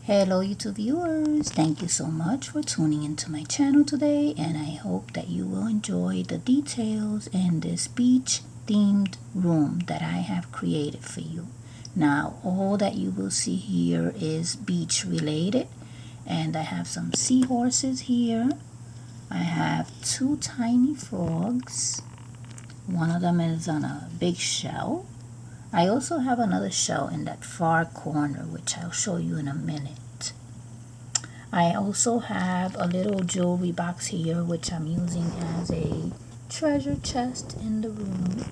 Hello YouTube viewers, thank you so much for tuning into my channel today, and I hope that you will enjoy the details in this beach themed room that I have created for you. Now all that you will see here is beach related, and I have some seahorses here. I have two tiny frogs. One of them is on a big shell. I also have another shell in that far corner, which I'll show you in a minute. I also have a little jewelry box here, which I'm using as a treasure chest in the room.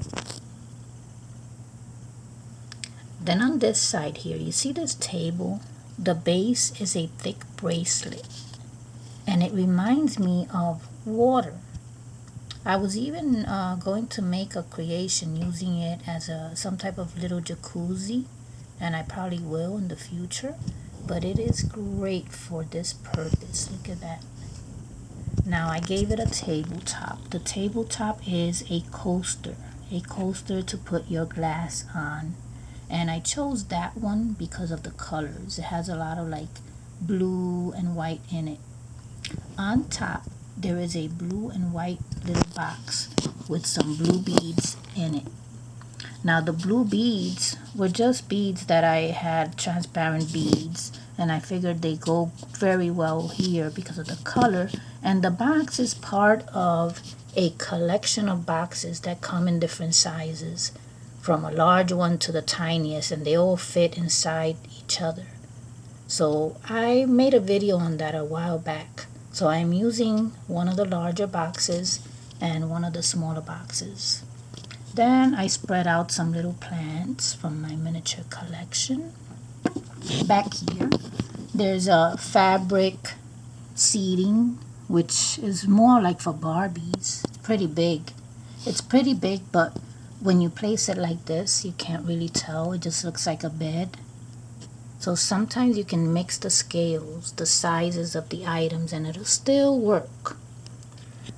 Then on this side here, you see this table? The base is a thick bracelet, and it reminds me of water. I was even going to make a creation using it as some type of little jacuzzi, and I probably will in the future, but it is great for this purpose. Look at that. Now I gave it a tabletop. The tabletop is a coaster to put your glass on, and I chose that one because of the colors. It has a lot of like blue and white in it. On top there is a blue and white little box with some blue beads in it. Now the blue beads were just beads that I had, transparent beads, and I figured they go very well here because of the color. And the box is part of a collection of boxes that come in different sizes, from a large one to the tiniest, and they all fit inside each other. So I made a video on that a while back. So I'm using one of the larger boxes and one of the smaller boxes. Then I spread out some little plants from my miniature collection. Back here, there's a fabric seating, which is more like for Barbies. Pretty big. It's pretty big, but when you place it like this, you can't really tell. It just looks like a bed. So sometimes you can mix the scales, the sizes of the items, and it'll still work.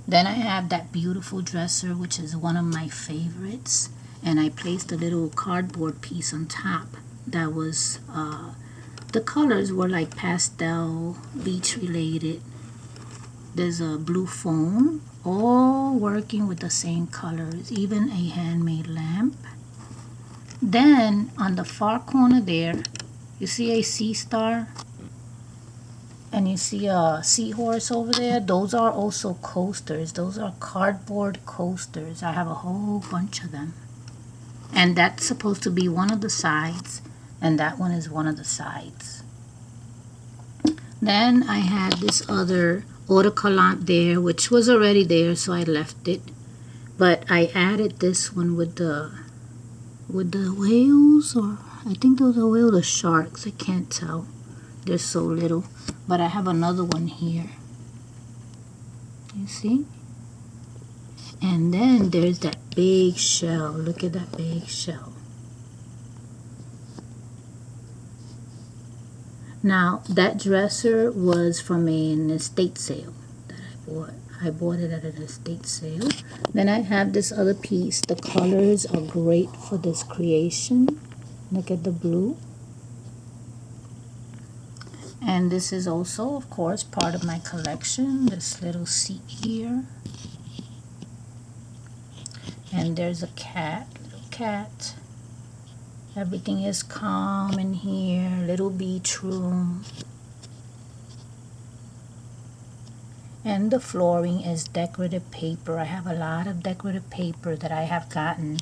Then I have that beautiful dresser, which is one of my favorites, and I placed a little cardboard piece on top that was, the colors were like pastel, beach related. There's a blue phone, all working with the same colors, even a handmade lamp. Then on the far corner there, you see a sea star, and you see a seahorse over there. Those are also coasters. Those are cardboard coasters. I have a whole bunch of them, and that's supposed to be one of the sides, and that one is one of the sides. Then I had this other autocollant there, which was already there, so I left it, but I added this one with the whales, or I think those are whales or sharks. I can't tell. They're so little. But I have another one here. You see? And then there's that big shell. Look at that big shell. Now, that dresser was from an estate sale that I bought. I bought it at an estate sale. Then I have this other piece. The colors are great for this creation. Look at the blue. And this is also, of course, part of my collection. This little seat here. And there's a cat, little cat. Everything is calm in here. Little beach room. And the flooring is decorative paper. I have a lot of decorative paper that I have gotten,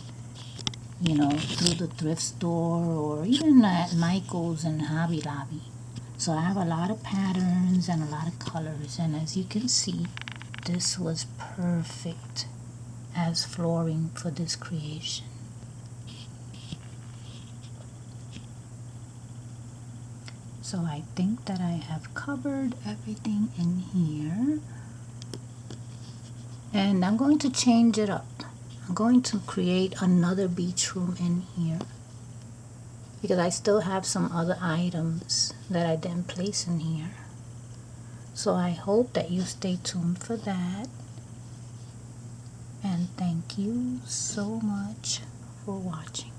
you know, through the thrift store or even at Michael's and Hobby Lobby. So I have a lot of patterns and a lot of colors, and as you can see, this was perfect as flooring for this creation. So I think that I have covered everything in here, and I'm going to change it up. I'm going to create another beach room in here, because I still have some other items that I didn't place in here. So I hope that you stay tuned for that. And thank you so much for watching.